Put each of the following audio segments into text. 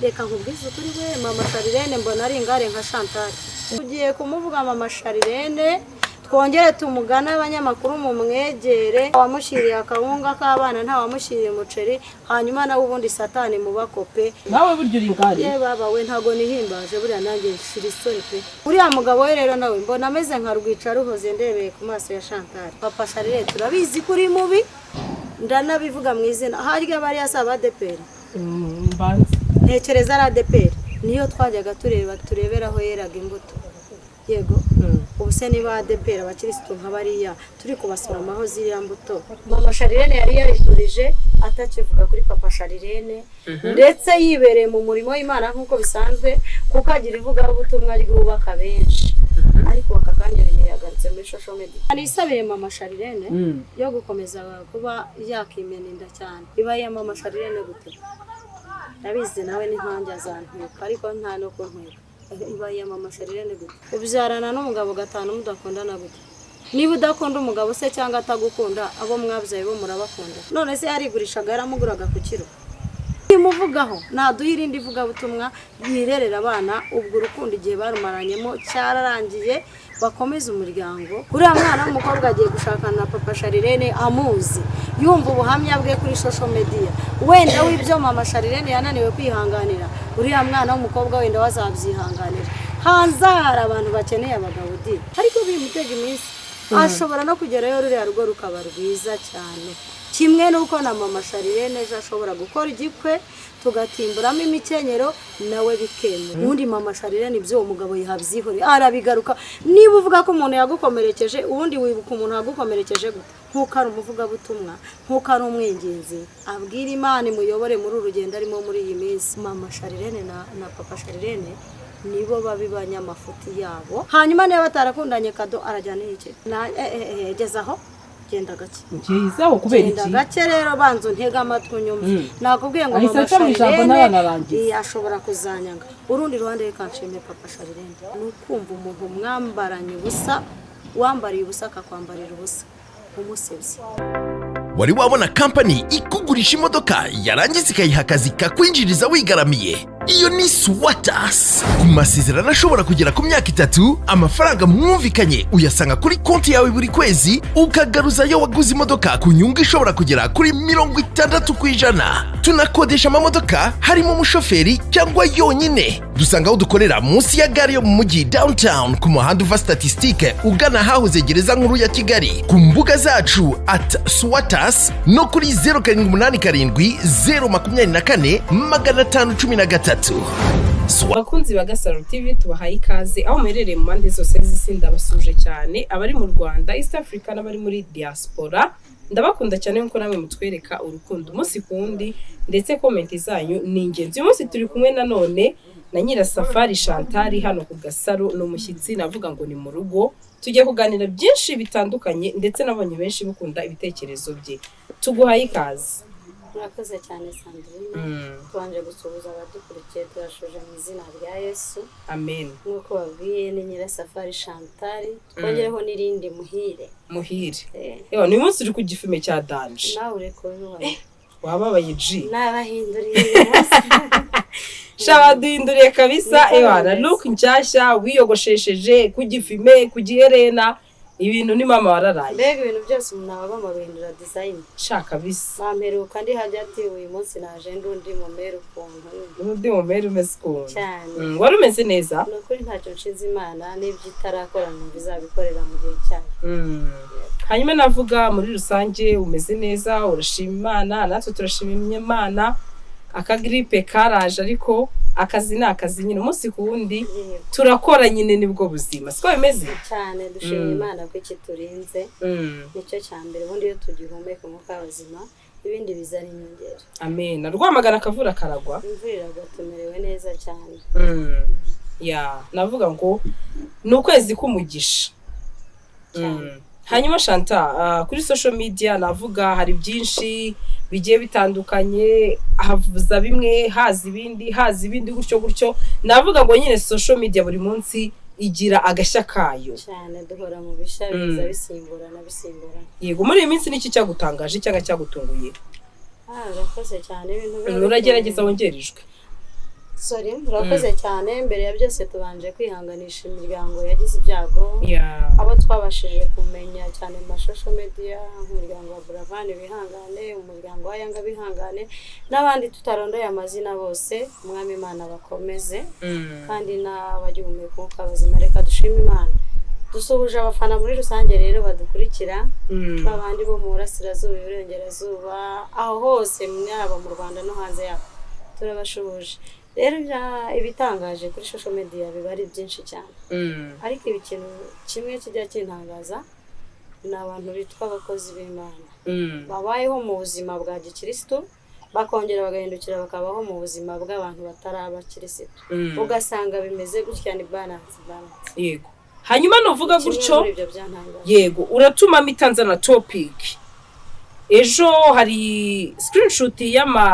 reka nkubwize ukuri we mama Sharirene mbona ari ingare nka Chantal tugiye kumuvuga mama Sharirene twongere tumugana abanyamakuru mu mwegere wamushiriye akawunga k'abana nta wamushiriye umuceri hanyuma nawe ubundi satani mu bakope nawe buryo uri ingare baba we ntago nihimbaje buriya nanjye shirisoni pe uriya mugabo we rero nawe mbona ameze nka rwica ruhoze ndebeye ku maso ya Chantal papa Sharirene turabizi kuri mubi ndanabivuga mu izina harya bari asaba ADPR mbanze ntekereza ari ADPR niyo twajyaga tureberaho yeraga imbuto yego ubuse niba ADPR abakristo nk'abariya turi kubasoramaho ziriya mbuto mama Sharirene yari yariturije atakivuga kuri papa Sharirene ndetse yibereye mu murimo w'Imana nk'uko bisanzwe kuko agira ivuga ubutumwa ryubaka benshi ariko bakakanje yagarutse muri social media anisabiye mama Sharirene yo gukomeza kuba yakimeninda cyane iba ya mama Sharirene gute nabizi nawe ni nkanje azantwika ariko nta no kuntwika iba ya mama Sharirene gute ubyarana n'umugabo gatanu mudakundana gute niba udakunda umugabo se cyangwa atagukunda abo mwabyaye bo murabakunda none se yarigurishaga yaramuguraga ku kiro imuvugaho naduhirinde ivuga butumwa yirerera abana ubwo urukundo igihe barumaranyemo cyararangiye bakomeza umuryango uriya mwana w'umukobwa agiye gushakana na papa Sharirene amuzi yumva ubuhamya bwe kuri social media wenda w'ibyo mama Sharirene yananiwe kwihanganira uriya mwana w'umukobwa wenda wazabyihanganira hanze hari abantu bakeneye abagabo di ariko bimutega iminsi ashobora no kugerayo ruriya rugo rukaba rwiza cyane kimwe nuko na mama Sharirene ashobora gukora igikwe tugatimburamo imikenyero nawe bikemera ubundi mama Sharirene ibyo umugabo yihabyihore arabigaruka niba uvuga ko umuntu yagukomerekeje ubundi wibuka umuntu yagukomerekeje gute nkuko ari umuvuga butumwa nkuko ari umwinginzi abwira Imana imuyobore muri urugendo arimo muri iyi minsi mama Sharirene na papa Sharirene nibo babibanya amafuti yabo hanyuma niba batarakundanye kado arajyana iki gezaho genda gake ngizaho kubera iki genda gake rero banzo ntega amatwi unyumve nakubwiye ngo mama Sharirene ashobora kuzanyanga urundi ruhande rekanshime papa Sharirene nukumva umuntu mwambaranye ubusa wambariye ubusa akakwambarira ubusa umusebye wari wabona company ikugurisha imodoka yarangiza ikayiha akazi kakwinjiriza wigaramiye iyo ni Swatas ku masezerano ashobora kugera ku myaka 3 amafaranga mwumvikanye uyasanga kuri konti yawe buri kwezi ukagaruza yo waguze imodoka ku nyungu ishobora kugera kuri 60%. Tunakodesha amamodoka harimo umushoferi cyangwa yonyine dusanga aho dukorera munsi ya gare yo mu mujyi downtown ku muhanda uva statistique ugana hahoze gereza nkuru ya Kigali ku mbuga zacu @Swatas no kuri 0787 Abakunzi ba Gasaro TV tubahaye ikaze aho merere mu mande zose z'isi ndabasuje cyane abari mu Rwanda East Africa n'abari muri diaspora ndabakunda cyane nkuko namwe mutwereka urukundo umunsi kundi ndetse comment zanyu ni ingenzi umunsi turi kumwe na none na Nyirasafari Chantal hano ku Gasaro no mushyitsi navuga ngo ni mu rugo tujye kuganira byinshi bitandukanye ndetse nabonye benshi bukunda ibitekerezo bye tuguhaye ikaze murakoze cyane Sandrine twanje gusuhuza abadukurikiye turashuje mu izina rya Yesu amen nkuko babwiye ni Nyirasafari Chantal twongereho nirindi muhire yewe ni munsi uri ku gifime cya danje nawe ureko n'uwaye wababaye G nabahinduriye munsi shabaduhinduriye kabisa ewana look nshyashya wiyogoshesheje ku gifime ku giherena ibintu ni mama wararaye mbega ibintu byose umuntu aba agomba guhindura design shaka bisa bamperuka ndi hagati uyu munsi naje ndundi mu meru ukuntu undi mu meru umeze ukuntu cyane wari umeze neza nukuri ntacyo nshize Imana n'ibyo itarakora numva izabikorera mu gihe cyayo hanyuma navuga muri rusange umeze neza urashima Imana natwe turashima Imana akagripe karaje ariko akazi ni akazi nyine umunsi ku wundi turakora nyine nibwo buzima siko bimeze cyane dushimira Imana ko ikiturinze nicyo cyambere ubundi iyo tugihumeka mu kabazima ibindi bizana inyongera amen Rwamagana akavura karagwa imvura iragatumerewe neza cyane ya navuga ngo ni ukwezi k'umugisha hanyuma Chantal kuri social media navuga hari byinshi bigiye bitandukanye havuza bimwe hazi ibindi gutyo navuga ngo nyine social media buri munsi igira agashya kayo cyane duhora mu bishabiza bisimburana yego muri iyi minsi niki cyagutangaje cyangwa cyagutunguye urakoze cyane ibintu uragerageza wongerijwe sorry urakoze cyane mbere ya byose tubanje kwihanganisha imiryango yagize ibyago abo twabashije kumenya cyane mu social media nk'umuryango wa Buravan bihangane umuryango wa Yanga bihangane n'abandi tutarondoye amazina bose umwami Imana bakomeze kandi n'abagihumeka kuko bazima reka dushima Imana dusuhuje abafana muri rusange rero badukurikira babandi bo mu burasirazuba iburengerazuba aho hose mwaba mu Rwanda no hanze yabo turabashuhuje rero ibitangaje kuri social media biba ari byinshi cyane ariko ikintu kimwe kijya kintangaza ni abantu bitwa abakozi b'Imana babayeho mu buzima bwa gikristo bakongera bagahindukira bakabaho mu buzima bw'abantu batari abakristo ugasanga bimeze gutya ni balance yego hanyuma nuvuga gutyo yego uratuma mitanza na topic ejo hari screenshot y'ama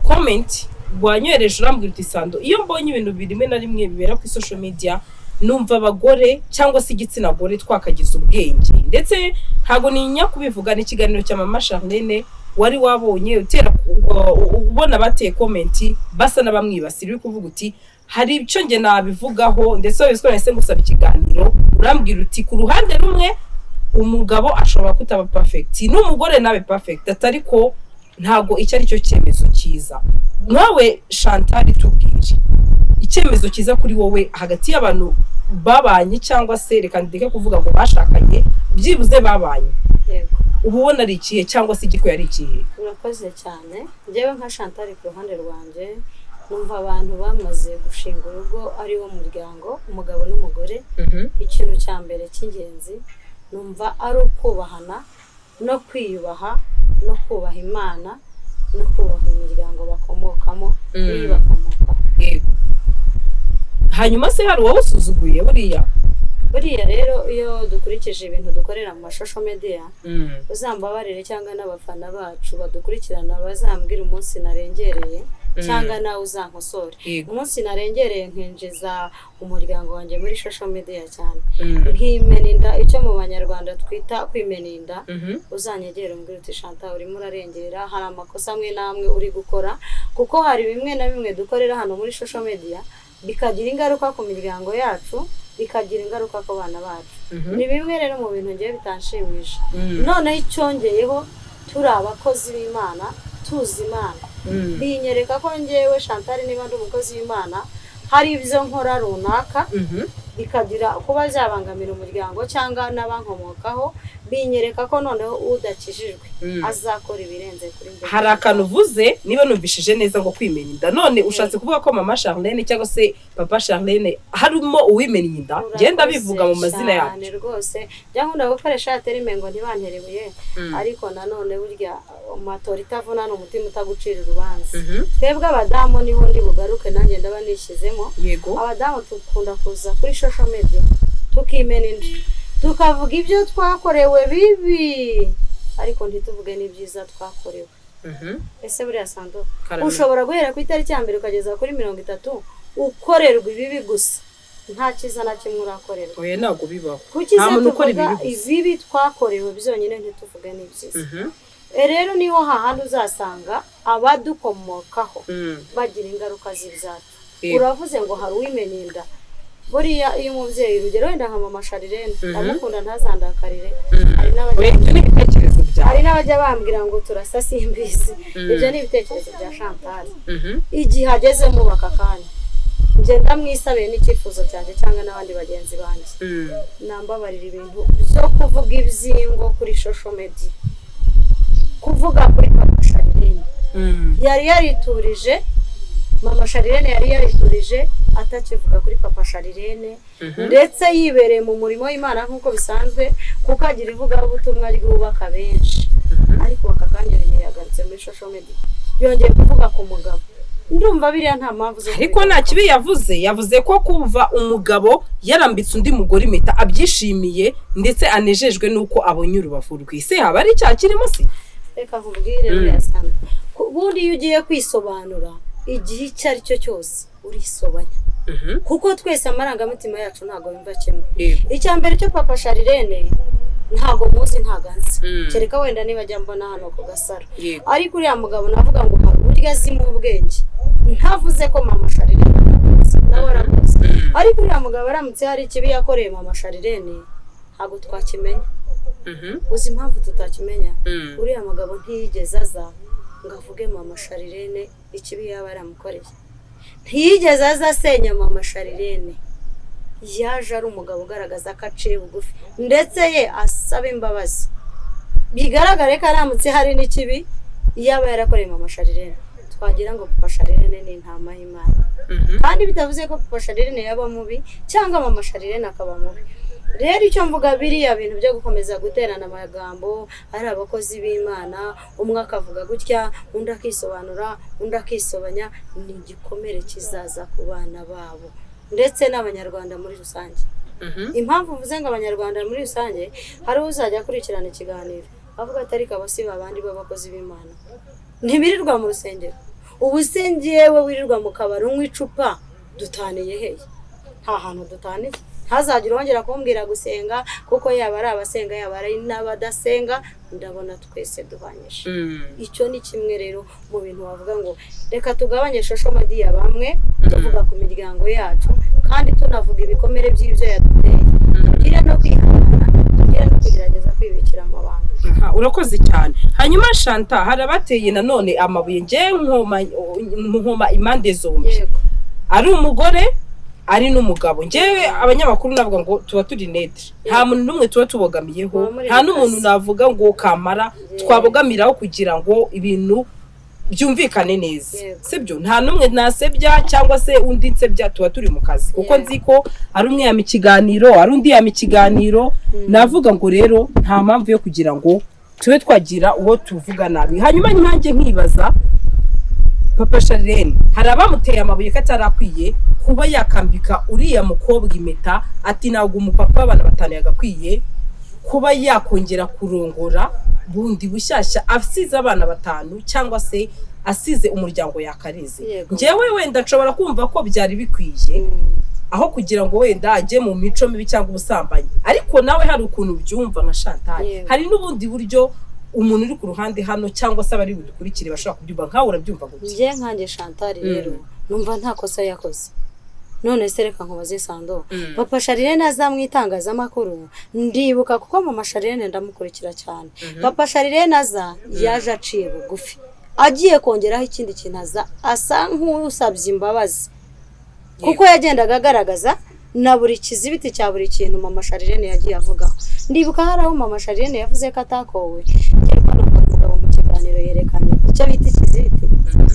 comment bwanyohereje urambwira uti Sando iyo mbonye ibintu birime na rimwe bibera ku social media numva abagore cyangwa se igitsina gore twakagize ubwenge ndetse ntago ninya kubivuga n'ikiganiro cya Mama Charlene wari wabonye utera ubona bateye comment basa nabamwibasira uri kuvuga uti hari icyo nge nabivugaho ndetse wese nahise ngusaba ikiganiro urambwira uti ku ruhande rumwe umugabo ashobora kutaba perfect n'umugore nabe perfect atari ko ntago icyo ari cyo cyemezo cyiza nawe Chantal tubwire icyemezo cyiza kuri wowe hagati y'abantu babanye cyangwa se reka ndeke kuvuga ngo bashakanye byibuze babanye yego ubona ari ikihe cyangwa se igiko yari ikihe urakoze cyane njyewe nka Chantal ku ruhande rwanje numva abantu bamaze gushinga urugo ari wo muryango umugabo n'umugore ikintu cya mbere cy'ingenzi numva ari ukubahana no kwiyubaha no kubaha Imana no kubaha imiryango bakomokamo bakomoka yego hanyuma se hari wowe usuzuguye buriya rero iyo dukurikije ibintu dukorera mu social media uzambabarire cyangwa n'abafana bacu badukurikirana bazambwira umunsi narengereye cyangwa nawe uzankosore umunsi narengereye nkinjiza umuryango wanjye muri social media cyane nkimeninda icyo mu banyarwanda twita kwimeninda uzanyegera umbwira uti Chantal urimo urarengera hari amakosa amwe namwe uri gukora kuko hari bimwe na bimwe dukorera hano muri social media bikagira ingaruka ku miryango yacu bikagira ingaruka ku bana bacu ni bimwe rero mu bintu ngiye bitanshimisha noneho icyongeyeho turi abakozi b'Imana tuzi Imana binyereka ko ngewe Chantal niba ndi umukozi w'Imana hari ibyo nkora runaka bikagira kuba byabangamira umuryango cyangwa n'abankomokaho binyereka ko noneho udakijijwe azakora ibirenze kuri mbere hari akantu uvuze niba numvishije neza ngo kwimenya inda none ushatse kuvuga ko Mama Charlene cyangwa se Papa Charlene harimo uwimenya inda genda bivuga mu mazina yacu cyane rwose nkunda gukoresha terime ngo ntibanterebuye ariko nanone burya amatora itavuna n'umutima utagucira urubanza twebwe abadamu niho ndi bugaruke nanjye ndaba nishyizemo abadamu tukunda kuza kuri social media tukimena inda tukavuga ibyo twakorewe bibi ariko ntituvuge n'ibyiza twakorewe ese buriya Sando ushobora guhera ku itariki ya mbere ukageza kuri 30 ukorerwa ibibi gusa nta cyiza na kimwe urakorerwa oya ntago bibaho nta muntu ukora ibibi twakorewe byonyine ntituvuge n'ibyiza rero niho hahandi uzasanga abadukomokaho bagira ingaruka z'ibyacu uravuze ngo hari uwimeninda buriya iyo umubyeyi urugero wenda nka Mama Charlene amukunda ntazandakarire hari n'abajya bambwira ngo turasa simbizi ibyo ni ibitekerezo bya Chantal igihe agezemo bakakanya nje ndamwisabiye n'icyifuzo cyanjye cyangwa n'abandi bagenzi banjye nambabarira ibintu byo kuvuga ibyingo kuri social media kuvuga kuri Papa Charlene yari yariturije Mama Charlene yari yariturije atakivuga kuri Papa Charlene ndetse yibereye mu murimo w'Imana nk'uko bisanzwe kuko agira ivugabutumwa ryubaka benshi ariko bakakanya yagarutse muri social media yongeye kuvuga ku mugabo ndumva biriya nta mpamvu zo ariko nta kibi yavuze ko kuva umugabo yarambitse undi mugore impeta abyishimiye ndetse anejejwe nuko abonye urubavu rw'ise haba ari cya kirimo se reka nkubwire buriya Sando ubundi iyo ugiye kwisobanura igihe icyo ari cyo cyose urisobanya kuko twese amarangamutima yacu ntago yumva kimwe icya mbere cyo Papa Charlene ntago muzi ntaganze kereka wenda niba ajya mbona hano ku Gasaro ariko uriya mugabo navuga ngo hari uri ngeze mu bwenge ntavuze ko mama Sharirene nawe aramuzi ariko uriya mugabo aramutse hari ikibi yakoreye mama Sharirene ntabwo twakimenya uzi impamvu tutakimenya uriya mugabo ntiyigeze aza ngo avuge mama Sharirene ikibi yaba yaramukoreye ntiyigeze aza asenya mama Sharirene yaje ari umugabo ugaragaza ko aciye bugufi ndetse ye asaba imbabazi bigaragare ko aramutse hari n'ikibi yaba yarakoreye mama Sharirene twagira ngo papa Sharirene ni intama y'Imana kandi bitavuze ko papa Sharirene yaba mubi cyangwa mama Sharirene akaba mubi rero icyo mvuga biriya bintu byo gukomeza guterana amagambo ari abakozi b'Imana umwe akavuga gutya undi akisobanura undi akisobanya ni igikomere kizaza ku bana babo ndetse n'abanyarwanda muri rusange impamvu mvuze ngo abanyarwanda muri rusange hari uzajya akurikirana ikiganiro avuga atari kabasi babandi b'abakozi b'Imana ntibirirwa mu rusengero ubu se njyewe wirirwa mu kabari unywa icupa dutaniye hehe nta hantu dutaniye ntazagira wongera kumbwira gusenga kuko yaba ari abasenga yaba ari n'abadasenga ndabona twese duhanyije icyo ni kimwe rero mu bintu bavuga ngo reka tugabanye social media bamwe tuvuga ku miryango yacu kandi tunavuga ibikomere by'ibyo yaduteye tugire no kwihangana tugire no kugerageza kwibikira amabanga urakoze cyane hanyuma Shanta hari abateye nanone amabuye nje nkoma impande zombi ari umugore ari n'umugabo njewe abanyamakuru navuga ngo tuba turi netre nta muntu numwe tuba tubogamiyeho nta n'umuntu navuga ngo kamara twabogamiraho kugira ngo ibintu byumvikane neza sibyo nta numwe nasebya cyangwa se undi nsebya tuba turi mu kazi kuko nzi ko ari umwe yama ikiganiro ari undi yama ikiganiro navuga ngo rero nta mpamvu yo kugira ngo tube twagira uwo tuvuga nabi hanyuma nkanjye nkibaza papa Sharirene hari abamuteye amabuye katarakwiye kuba yakambika uriya mukobwa impeta ati ntabwo umupapa abana batanu yagakwiye kuba yakongera kurongora bundi bushyashya asize abana batanu cyangwa se asize umuryango yakarize njyewe wenda nshobora kumva ko byari bikwiye aho kugira ngo wenda ajye mu mico mibi cyangwa ubusambanyi ariko nawe hari ukuntu byumva nka Chantal hari n'ubundi buryo umuntu uri ku ruhande hano cyangwa se abari budukurikire bashaka kubyumva nkawe urabyumva gute nje nkanjye Chantal rero numva nta kosa yakoze none se reka nkubaze Sando papa Sharirene azamwitangaza amakuru ndibuka kuko mama Sharirene ndamukurikira cyane papa Sharirene aza yaje aciye bugufi agiye kongeraho ikindi kintu aza asa nk'usabye imbabazi kuko yagendaga agaragaza na buri kizibiti cya buri kintu mama Sharirene yagiye avuga ndibuka hari aho mama Sharirene yavuze ko atakowe cyangwa n'umugabo mu kiganiro yerekanye icyo bita ikizibiti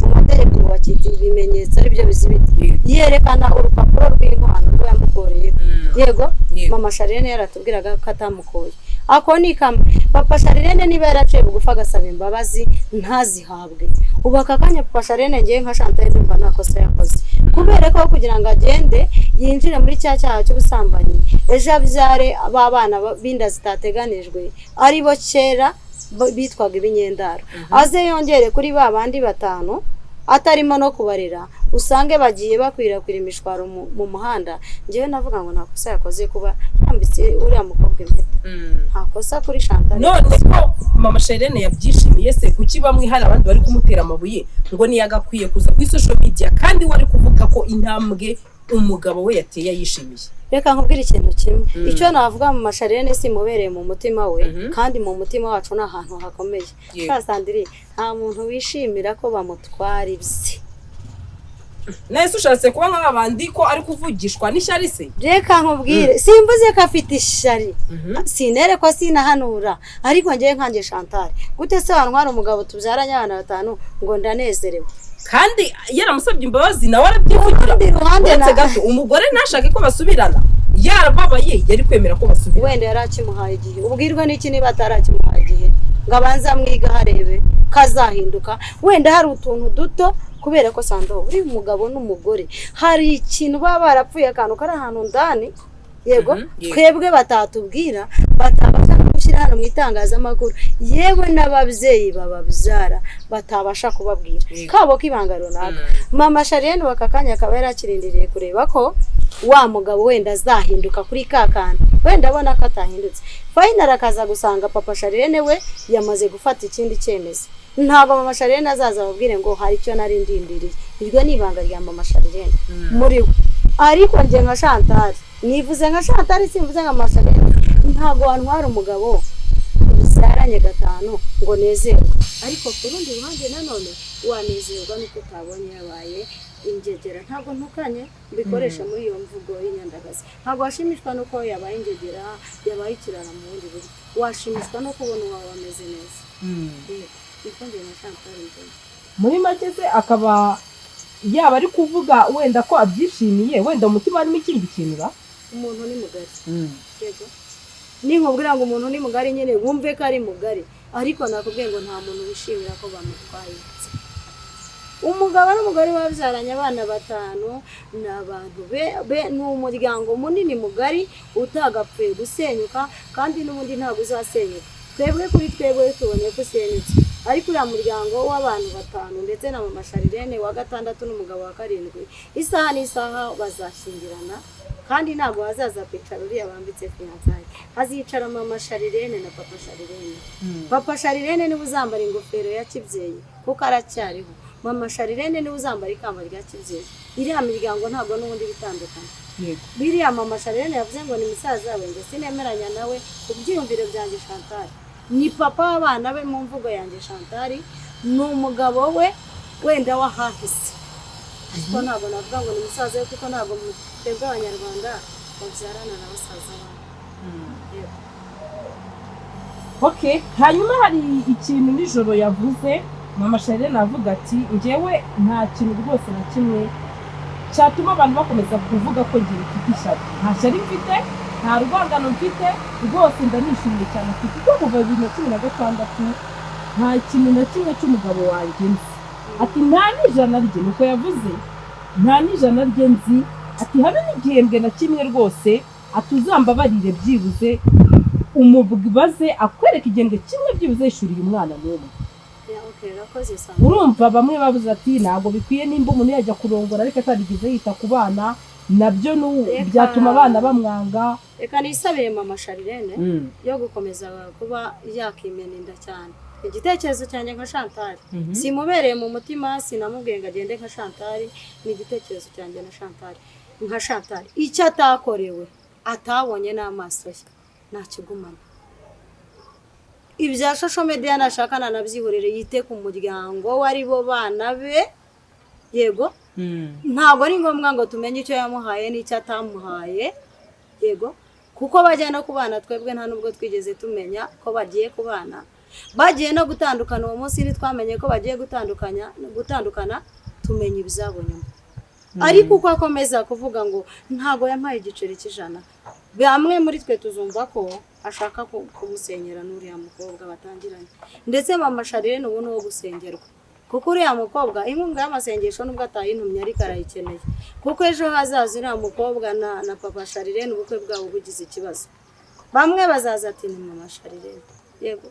amategeko ngo bakita ibimenyetso ari byo bizibiti yerekana urupapuro rw'inkwano rwo yamukoreye yego mama Sharirene yaratubwiraga ko atamukoye ako ni kamwe papa Sharirene niba yaraciye bugufa agasaba imbabazi ntazihabwe ubu akakanya papa Sharirene ngiye nka Chantal ndumva nta kosa yakoze kubera ko kugira ngo agende yinjire muri cya cyaha cy'ubusambanyi ejo abyare abana binda zitateganijwe ari bo kera bitwaga ibinyendaro aze yongere kuri babandi batanu atarimo no kubarera usange bagiye bakwirakwira imishwaro mu muhanda ngiye navuga ngo nta kosa yakoze kuba yambitse uriya mukobwa impeta nta kosa kuri Chantal none ko mama Sharirene yabyishimiye se kuki bamwe hari abandi bari kumutera amabuye ngo niyagakwiye kuza kuri social media kandi wari kuvuga ko intambwe umugabo we yateye yishimiye reka nkubwira ikintu kimwe icyo navuga mu Sharirene si mubereye mu mutima we kandi mu mutima wacu ni ahantu hakomeye Sandrine nta muntu wishimira ko bamutwara ibye nese ushatse kuba nk'abandi ko ari kuvugishwa n'ishyari se reka nkubwire simvuze ko afite ishyari sinere ko sinahanura ariko ngiye nkanjye Chantal gute se wantwara umugabo tubyaranye abana batanu ngo ndanezerewe kandi yaramusabye imbabazi nawe arabyivugira uretse gato umugore ntashake ko basubirana yarababaye yari kwemera ko basubirana wenda yarakimuhaye igihe ubwirwa n'iki niba atarakimuhaye igihe ngo abanza amwiga harebe kazahinduka wenda hari utuntu duto kubera ko Sando uri umugabo n'umugore hari ikintu baba barapfuye akantu kari ahantu ndani yego twebwe batatubwira batabasha gushyira hano mu itangazamakuru yewe n'ababyeyi bababyara batabasha kubabwira kabo kibanga runaka mama Sharirene wakakanya akaba yarakirindiriye kureba ko wa mugabo wenda azahinduka kuri kakana wenda abona ko atahindutse final akaza gusanga papa Sharirene we yamaze gufata ikindi cyemezo ntabwo mama Sharirene azaza babwire ngo hari icyo nari ndindiriye iryo ni ibanga rya mama Sharirene muri we ariko nje nka Chantal nivuze nka Chantal simvuze nka mama Sharirene ntabwo wantwara umugabo bisaranye gatanu ngo nezerwe ariko ku rundi ruhande nanone wanezerwa nuko utabonye yabaye ingegera ntabwo ntukanye mbikoresha muri iyo mvugo y'inyandagazi ntabwo washimishwa nuko yabaye ingegera yabaye ikirara mu bundi buryo washimishwa no kubona uwawe wameze neza ikonde na Chantal muri make se akaba yaba ari kuvuga wenda ko abyishimiye wenda umutima harimo ikindi kintu ba umuntu ni mugari yego ni nkubwira ngo umuntu ni mugari nyene wumve ko ari mugari ariko nakubwiye ngo nta muntu wishimira ko bamutwaye umugabo n'umugore babyaranye abana 5 n'abantu be n'umuryango munini mugari utagapfuye gusenyuka kandi n'ubundi ntabwo uzasenyuka twebwe kuri twebwe tubonye ko usenyutse ariko uriya muryango w'abantu 5 ndetse na mama Sharirene wa 6 n'umugabo wa 7 isaha n'isaha bazashingirana kandi ntabwo hazaza kwicara uriya bambitse fiançailles hazicara mama Sharirene na papa Sharirene papa Sharirene niwe uzambara ingofero ya kibyeyi kuko aracyariho mama Sharirene niwe uzambara ikamba rya kibyeyi iriya miryango ntabwo n'ubundi bitandukanye biriya mama Sharirene yavuze ngo ni musaza we ngo sinemeranya nawe kubyiyumvire byanjye Chantal ni papa w'abana be mu mvugo yanjye Chantal ni umugabo we wenda wahahise ariko ntabwo navuga ngo ni musaza we kuko ntabwo twebwe abanyarwanda babyarana na basaza babo okay hanyuma hari ikintu nijoro yavuze mama Sharirene avuga ati njyewe nta kintu rwose na kimwe cyatuma abantu bakomeza kuvuga ko ngiye mfite ishyari nta shyari mfite nta rwangano mfite rwose ndanishimiye cyane kuko kuva 2016 nta kintu na kimwe cy'umugabo wanjye nzi ati nta n'ijana rye nuko yavuze nta n'ijana rye nzi ati habe n'igihembwe na kimwe rwose atuzambabarire byibuze umubaze akwereka igihembwe kimwe byibuze yishuriye umwana n'umwe urumva bamwe bavuze ati ntabwo bikwiye nimba umuntu yajya kurongora ariko atarigize yita ku bana nabyo byatuma abana bamwanga reka nisabire mama Sharirene yo gukomeza kuba yakimena inda cyane igitekerezo cyanjye nka Chantal simubereye mu mutima sinamubwiye ngo agende nka Chantal ni igitekerezo cyanjye na Chantal nka Chantal icyo atakorewe atabonye n'amaso ye ntakigumana ibya social media nashakana nabyihurire yite ku muryango wari bo bana be yego ntabwo ari ngombwa ngo tumenye icyo yamuhaye n'icyo atamuhaye yego kuko bajyana ku bana twebwe nta nubwo twigeze tumenya ko bagiye ku bana bagiye no gutandukana uwo munsi twamenye ko bagiye gutandukana tumenya ibizabo nyuma ariko uko akomeza kuvuga ngo ntago yampaye igiceri cy'ijana bamwe muri twe tuzumva ko ashaka kumusenyera n'uriya mukobwa batangiranye ndetse mama Sharirene ubu no gusengerwa kuko uriya mukobwa inkunga y'amasengesho nubwo atayintumye ariko arayikeneye kuko ejo hazaza uriya mukobwa na papa Sharirene ubukwe bwabo bugize ikibazo bamwe bazaza ati ni mama Sharirene yego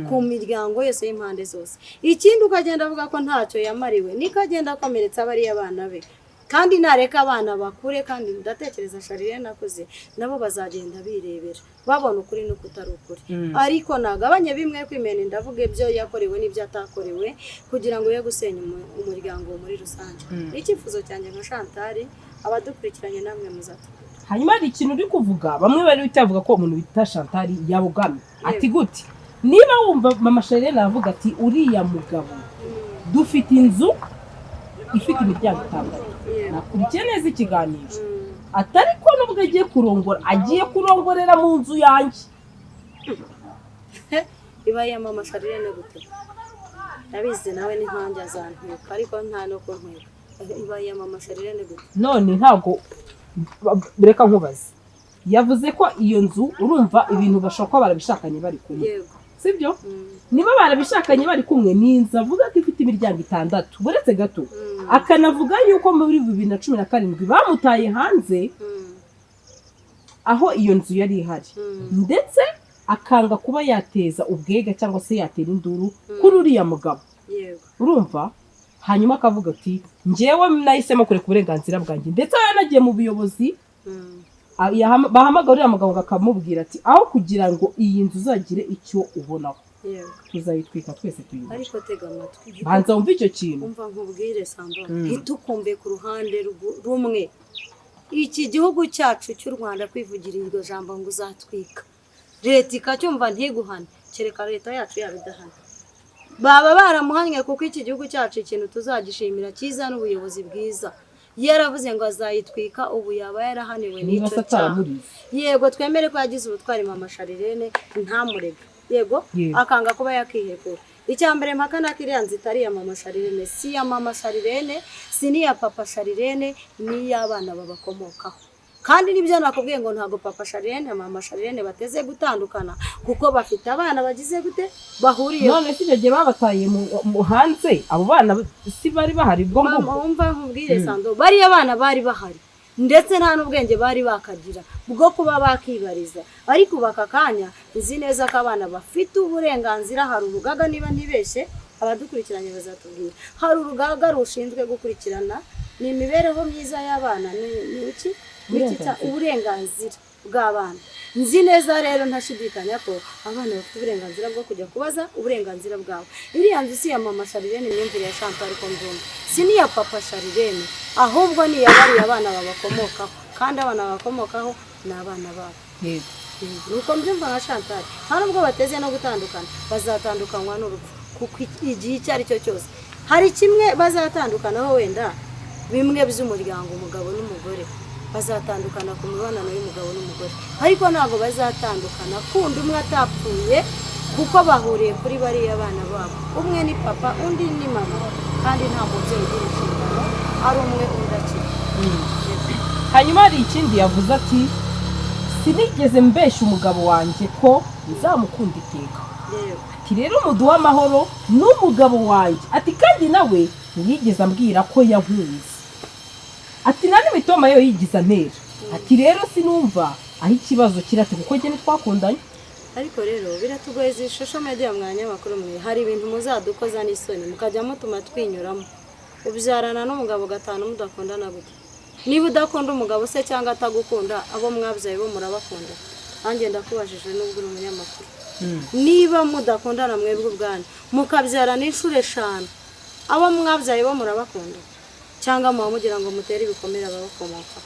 ku miryango yose y'impande zose ikindi ukagenda avuga ko ntacyo yamariwe nikagenda akomeretsa bariya abana be kandi nareka abana bakure kandi ndatekereza Sharirene akoze nabo bazagenda birebera babona ukuri no kutari ukuri ariko nagabanye bimwe kwimena ndavuga ibyo yakorewe n'ibyo atakorewe kugira ngo ye gusenya umuryango muri rusange icyifuzo cyanjye nka Chantal abadukurikiranye namwe muzatu hanyuma hari ikintu uri kuvuga bamwe bari bitavuga ko umuntu bita Chantal yabugamye ati gute niba wumva mama Sharirene avuga ati uriya mugabo dufite inzu ifite imiryango itandatu nakurikiye neza ikiganiro atari ko nubwo agiye kurongora agiye kurongorera mu nzu yanjye iba ya mama Sharirene gute nabize nawe ni nkanjye azantwika ariko nta no kuntwika iba ya mama Sharirene gute none ntago reka nkubaze yavuze ko iyo nzu urumva ibintu bashaka ko barabishakanye bari kumwe yego sibyo niba barabishakanye bari kumwe n'inzu avuga ko ifite imiryango 6 buretse gato akanavuga yuko muri 2017 bamutaye hanze aho iyo nzu yari ihari ndetse akanga kuba yateza ubwega cyangwa se yatera induru kuri uriya mugabo yego urumva hanyuma akavuga ati njyewe nahisemo kureka uburenganzira bwanjye ndetse yanagiye mu buyobozi bahamagara uriya mugabo akamubwira ati aho kugira ngo iyi nzu uzagire icyo ubonaho tuzayitwika twese tuyibure. ariko tega amatwi banza wumve icyo kintu. umva nkubwire Sando ntitukumve ku ruhande rumwe. Iki gihugu cyacu cy'u Rwanda kwivugira iryo jambo ngo uzatwika leta ikacyumva ntiguhane, kereka leta yacu yabidahana. Baba baramuhanye kuko iki gihugu cyacu ikintu tuzagishimira cyiza n'ubuyobozi bwiza. Yaravuze ngo azayitwika, ubu yaba yarahaniwe n'icyo cyaha. Yego twemere ko yagize ubutwari Mama Sharirene ntamurege, yego akanga kuba yakihekura. Icyambere mpaka nakiriya nzitari ya Mama Sharirene, si ya Mama Sharirene, si ni ya Papa Sharirene, ni y'abana babakomokaho. Kandi nibyo nakubwiye ngo ntago Papa Sharirene na Mama Sharirene bateze gutandukana kuko bafite abana bagize gute bahuriye. None si cyo gihe babataye mu hanze, abo bana si bari bahari bwo ngo umva nkubwire Sando, bari abana bari bahari ndetse nta n'ubwenge bari bakagira bwo kuba bakibariza. Ariko baka kanya nzi neza ko abana bafite uburenganzira. Hari urugaga, niba ntibeshye abadukurikiranye bazatubwira, hari urugaga rushinzwe gukurikirana ni imibereho myiza y'abana. Ni iki uburenganzira bw'abana. Nzi neza rero ntashidikanya ko abana bafite uburenganzira bwo kujya kubaza uburenganzira bwabo. Iriya nzu si ya Mama Sharirene imyumvire ya Chantal ko mbyumva, si ni ya Papa Sharirene, ahubwo ni yabari abana babakomokaho, kandi abana babakomokaho ni abana babo. Nuko mbyumva nka Chantal, nta nubwo bateze no gutandukana, bazatandukanywa n'urupfu kuko igihe icyo ari cyo cyose hari kimwe bazatandukanaho, wenda bimwe by'umuryango umugabo n'umugore bazatandukana ku mibonano y'umugabo n'umugore, ariko ntabwo bazatandukana kundi umwe atapfuye kuko bahuriye kuri bariya abana babo. Umwe ni papa, undi ni mama, kandi nta mubyeyi ugira inshingano, ari umwe undi akiri. Hanyuma hari ikindi yavuze ati sinigeze mbesha umugabo wanjye ko nzamukunda iteka. Ati rero muduha amahoro n'umugabo wanjye, ati kandi nawe ntiyigeze ambwira ko yankunze. Ati nani mitoma yo yigiza ntera. Ati rero sinumva aho ikibazo kirate kuko njye twakundanye. Ariko rero biratugoye zishosho media mwanya makuru mwe, hari ibintu muzadukoza n'isoni mukajya mutuma twinyuramo. Ubyarana n'umugabo gatanu mudakundana gute? Niba udakunda umugabo se cyangwa atagukunda, abo mwabyaye bo murabakunda. Nanjye ndakubajije n'ubwo uri umunyamakuru. Niba mudakundana mwebwe ubwanyu mukabyarana inshuro 5, abo mwabyaye bo murabakunda cyangwa mugira ngo mutere ibikomere ababakomoka.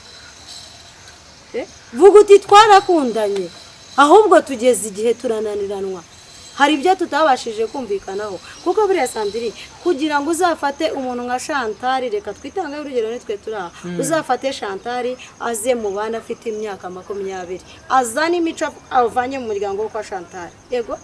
Vuga uti twarakundanye, ahubwo tugeze igihe turananiranwa. Hari ibyo tutabashije kumvikanaho kuko buriya Sandrine, kugira ngo uzafate umuntu nka Chantal, reka twitangaho urugero nitwe turaha, uzafate Chantal aze mu bana afite imyaka 20, azana imico avanye mu muryango wo kwa Chantal, yego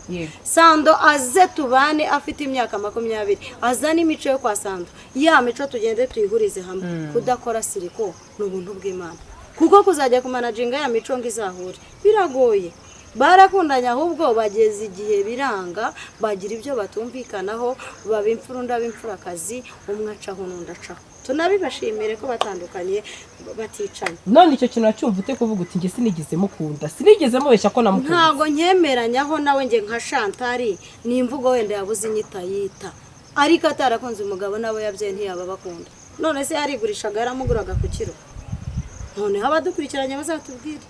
Sando aze tubane afite imyaka 20, azana imico yo kwa Sando, ya mico tugende tuyihurize hamwe. Kudakora siriko n'ubuntu bw'Imana, kuko kuzajya ku managinga ya mico ngizahure biragoye. Barakundanya ahubwo bageze igihe biranga, bagira ibyo batumvikanaho, baba imfurunda b'imfurakazi, umwe acaho n'undi acaho. Tunabibashimire ko batandukanye baticanye. None icyo kintu acyumva ute kuvuga uti nge sinigeze mukunda, sinigeze mubeshya ko namukunda? Ntago nkemeranyaho nawe nge nka Chantal, ni imvugo wenda yabuze inyita yita, ariko atarakunze umugabo nawe yabyaye ntiyaba bakunda. None se yarigurishaga yaramuguraga ku kiro? None abadukurikiranye bazatubwire.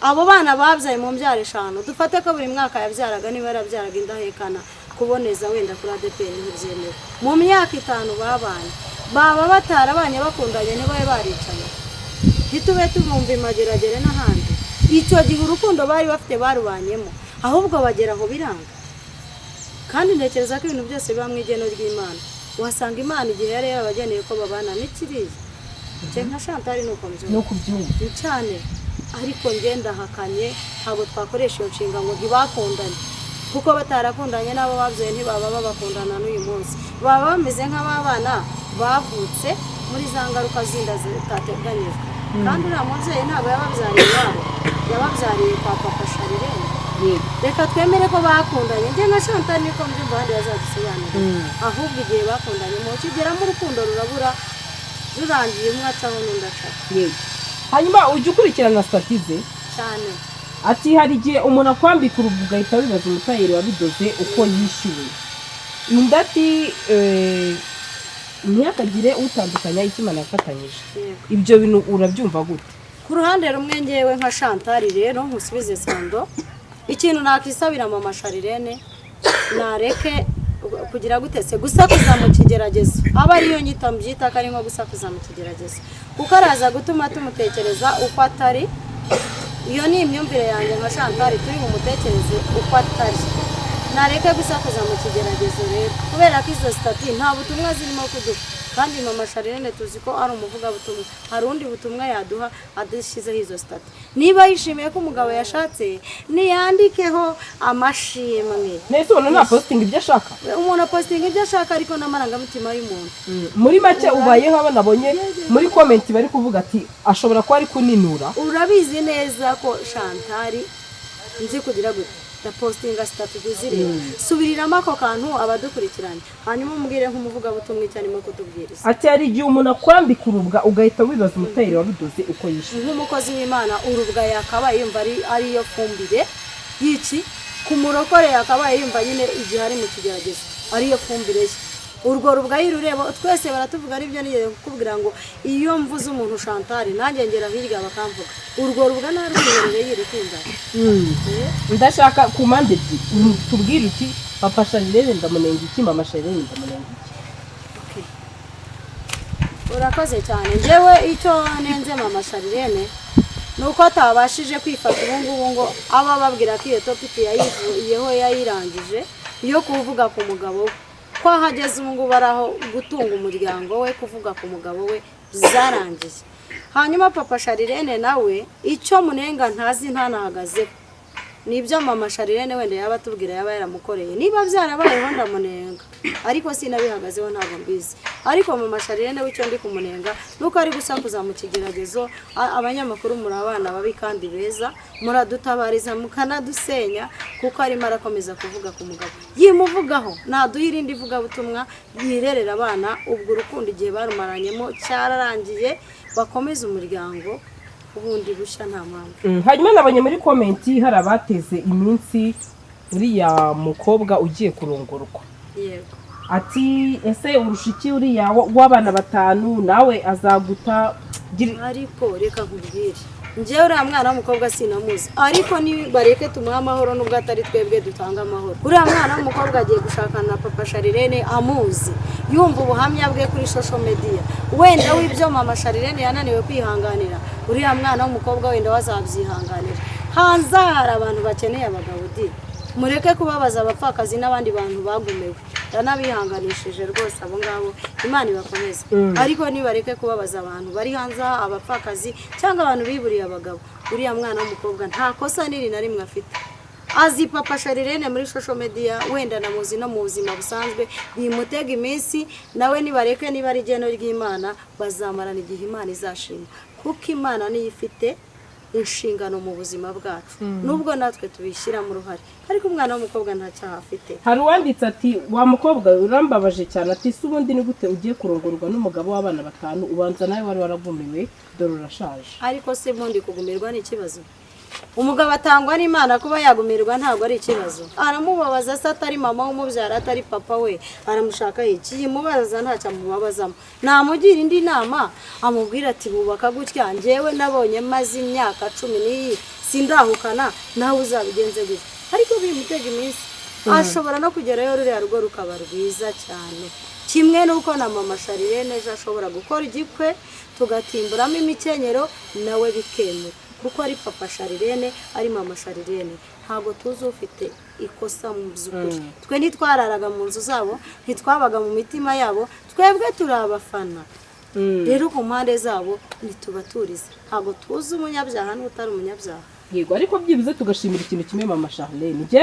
Abo bana babyaye mu mbyaro 5, dufate ko buri mwaka yabyaraga, niba yarabyaraga indahekana kuboneza wenda kuri ADPR ntibyemewe. Mu myaka 5 babanye, baba batarabanye bakundanye nibo baricanye. Hitube tubumva imageragere n'ahandi. Icyo gihe urukundo bari bafite barubanyemo, ahubwo bagera aho biranga. Kandi ntekereza ko ibintu byose biba mu igeno ry'Imana. Wasanga Imana igihe yari yarabageneye ko babana n'ikiriye. Nka Chantal nuko mbyumva cyane. Ariko ngenda hakanye, ntabwo twakoresha iyo nshinga ngo ntibakundanye, kuko batarakundanye nabo babyaye ntibaba babakundana n'uyu munsi. Baba bameze nk'ababana bavutse muri za ngaruka zinda zitateganyijwe. Kandi uriya mubyeyi ntabwo yababyariye iwabo, yababyariye kwa Papa Sharirene. Reka twemere ko bakundanye, njye nka Chantal niko mbyumva handi bazadusobanurira. Ahubwo igihe bakundanye mu kigeramo urukundo rurabura, rurangiye umwe acaho n'undi acaho. Hanyuma ujye ukurikirana statize cyane. Ati hari igihe umuntu akwambika urubuga ugahita wibaza umutayeri wabidoze uko yishyuwe. Undi ati ntihakagire utandukanya icyo Imana yafatanyije. Ibyo bintu urabyumva gute? Ku ruhande rumwe ngewe nka Chantal rero nkusubize Sando, ikintu nakisabira Mama Sharirene nareke kugira gutese gusakuza mu kigeragezo aba ariyo nyita mbyita ko ari nko gusakuza mu kigeragezo kuko araza gutuma tumutekereza uko atari. Iyo ni imyumvire yanjye nka Chantal, turi bumutekereze uko atari. Nareke gusakuza mu kigeragezo rero kubera ko izo stati nta butumwa zirimo kuduha, kandi mama Charlene tuzi ko ari umuvuga butumwa, hari undi butumwa yaduha adashizeho izo stati. Niba yishimiye ko umugabo yashatse niyandikeho amashimwe. Nese ubona nta posting ibyo ashaka, Umuntu posting ibyo ashaka ariko n'amarangamutima y'umuntu. Muri make ubayeho abonabonye muri comment bari kuvuga ati ashobora kuba ari kuninura. Urabizi neza ko Chantal nzi kugira gute da postinga statu duzire subiriramo ako kantu abadukurikiranye hanyuma umbwire nk'umuvuga butumwe cyane mu kutubwiriza ati ari igihe umuntu akwambika urubwa ugahita wibaza umutayeri wabidoze uko yishe. Nk'umukozi w'Imana urubwa yakabaye yumva ari yo fumbire yici ku murokore yakabaye yumva nyine igihe ari mu kigeragezo ari yo fumbire ye. Urwo rubwa yirureba twese baratuvuga ari byo niye kukubwira ngo iyo mvuze umuntu Chantal nanjye ngera hirya bakamvuga urwo rubwa naruhereye yirutinda. Ndashaka ku mande tubwire uti papa Charlene ndamunenga iki, mama Charlene ndamunenga iki. Urakoze cyane. Njyewe icyo nenze mama Charlene nuko atabashije kwifata ubungubu ngo aba babwira ko iyo topic yayivuyeho yayirangije iyo kuvuga ku mugabo ko hageze ubu baraho gutunga umuryango we, kuvuga ku mugabo we zarangiye. Hanyuma papa Charlene nawe icyo munenga ntazi ntanahagaze nibyo mama Charlene wenda yaba tubwira yaba yaramukoreye niba byarabayeho ndamunenga ariko sinabihagazeho ntabwo mbizi. Ariko mama Charlene w'icyo ndi kumunenga nuko ari gusakuza mu kigeragezo. Abanyamakuru muri abana babi kandi beza muradutabariza mukanadusenya kuko arimo arakomeza kuvuga ku mugabo yimuvugaho naduha irindi vuga butumwa yirerera abana. Ubwo urukundo igihe barumaranyemo cyararangiye bakomeza umuryango ubundi bushya nta mpamvu. Hanyuma nabonye muri comment hari abateze iminsi uriya mukobwa ugiye kurongorwa. Yego. Ati ese urushiki uriya w'abana 5 nawe azaguta. Ariko reka nkubwire njyewe uriya mwana w'umukobwa sinamuzi ariko ni bareke tumuha amahoro nubwo atari twebwe dutanga amahoro. Uriya mwana w'umukobwa agiye gushakana na papa Charlene amuzi yumva ubuhamya bwe kuri social media wenda w'ibyo mama Charlene yananiwe kwihanganira uriya mwana w'umukobwa wenda wazabyihanganira. Hanze hari abantu bakeneye abagabo di mureke kubabaza abapfakazi n'abandi bantu bagumewe yanabihanganishije rwose abo ngabo Imana ibakomeze. Ariko nibareke kubabaza abantu bari hanze abapfakazi cyangwa abantu biburiye abagabo. Uriya mwana w'umukobwa nta kosa niri na rimwe afite. Azi papa Charlene muri social media wenda namuzi no mu buzima busanzwe bimutega iminsi nawe nibareke niba ari igeno ry'Imana bazamarana igihe Imana izashima kuko Imana niyo ifite inshingano mu buzima bwacu nubwo natwe tubishyira mu ruhare ariko umwana w'umukobwa nta cyaha afite. Hari uwanditse ati wa mukobwa urambabaje cyane ati se ubundi ni gute ugiye kurongorwa n'umugabo w'abana 5 ubanza nawe wari waragumiwe dore urashaje. Ariko se bundi kugumirwa ni ikibazo. Umugabo atangwa n'Imana kuba yagumirwa ntabwo ari ikibazo. Aramubabaza se atari mama w'umubyara atari papa we aramushaka iki yimubaza ntacyo amubabazamo. Namugira indi nama amubwira ati bubaka gutya njyewe nabonye maze imyaka 10 sindahukana nawe uzabigenze gutya. Ariko bimutega iminsi ashobora no kugerayo ruriya rugo rukaba rwiza cyane. Kimwe nuko na mama Charlene ashobora gukora igikwe tugatimburamo imikenyero nawe bikemera kuko ari papa Charlene ari mama Charlene ntabwo tuzi ufite ikosa mu byukuri. Twe ntitwararaga mu nzu zabo ntitwabaga mu mitima yabo twebwe turabafana. Rero ku mpande zabo nitubaturize ntabwo tuzi umunyabyaha n'utari umunyabyaha. Yego ariko byibuze tugashimira ikintu kimwe mama Charlene je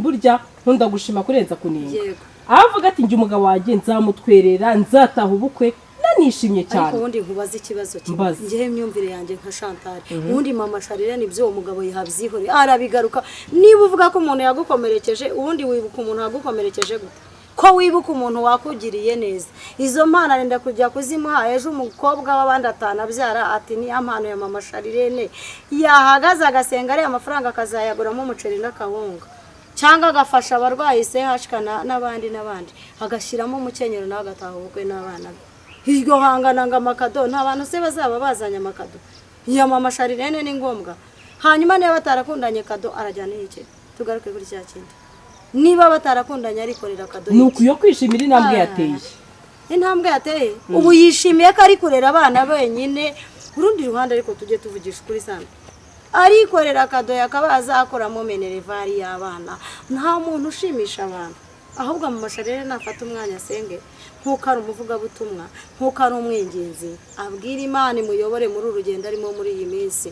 burya nkunda gushima kurenza kuninga. Yego. Avuga ati njye umugabo wanjye nzamutwerera nzataha ubukwe nishimye cyane. Ariko ubundi nkubaza ikibazo kimwe ngiye imyumvire yanjye nka Chantal ubundi mama Charlene ibyo uwo mugabo yihabyihore arabigaruka. Niba uvuga ko umuntu yagukomerekeje ubundi wibuka umuntu yagukomerekeje gute ko wibuka umuntu wakugiriye neza izo mpano arenda kujya kuzimuha ejo umukobwa w'abandi atanabyara ati ni impano ya mama Charlene yahagaze agasenga ari amafaranga akazayaguramo umuceri n'akawunga cyangwa agafasha abarwayi CHK n'abandi agashyiramo umukenyero nawe agataha ubukwe n'abana be. Hiryo hangana ngo amakado nta bantu se bazaba bazanye amakado ya mama Charlene ni ngombwa. Hanyuma niba batarakundanye kado arajyana iki tugaruke kuri cya kindi niba batarakundanye arikorera akadoyi nuko yo kwishimira intambwe yateye intambwe yateye ubu yishimiye ko ari kurera abana benyine urundi ruhande ariko tujye tuvugisha kuri sana arikorera akadoyi akaba azakoramo menerevari y'abana nta muntu ushimisha abantu ahubwo mu masharire nafata umwanya asenge nk'uko ari umuvugabutumwa nk'uko ari umwinginzi abwira Imana imuyobore muri uru rugendo arimo muri iyi minsi